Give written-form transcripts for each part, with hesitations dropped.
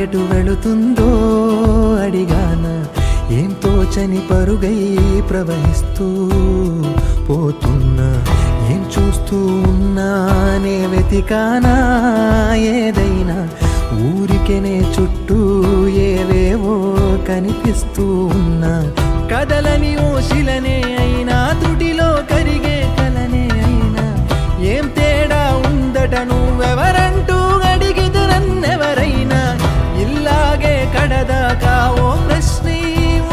ఎటు వెళుతుందో అడిగాన, ఏం తోచని పరుగై ప్రవహిస్తూ పోతున్నా. ఏం చూస్తూ ఉన్నానే వెతికానా ఏదైనా, ఊరికెనే చుట్టూ ఏవేవో కనిపిస్తూ ఉన్నా. కదలని ఓశిలనే అయినా, తుడిలో కరిగే కలనే అయినా, ఏం తేడా ఉందట నువ్వెవరంటూ అడిగితే నన్నెవరైనా. ఇల్లాగే కడదాకా ఓ ప్రశ్నే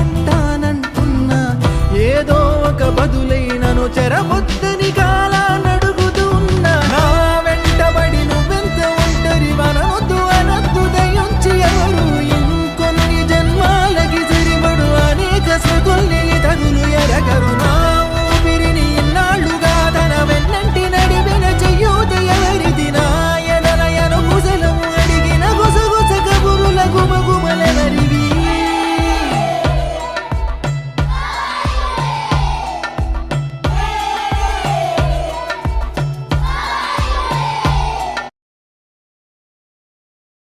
ఉంటానంటున్నా, ఏదో ఒక బదులైనను చెరబు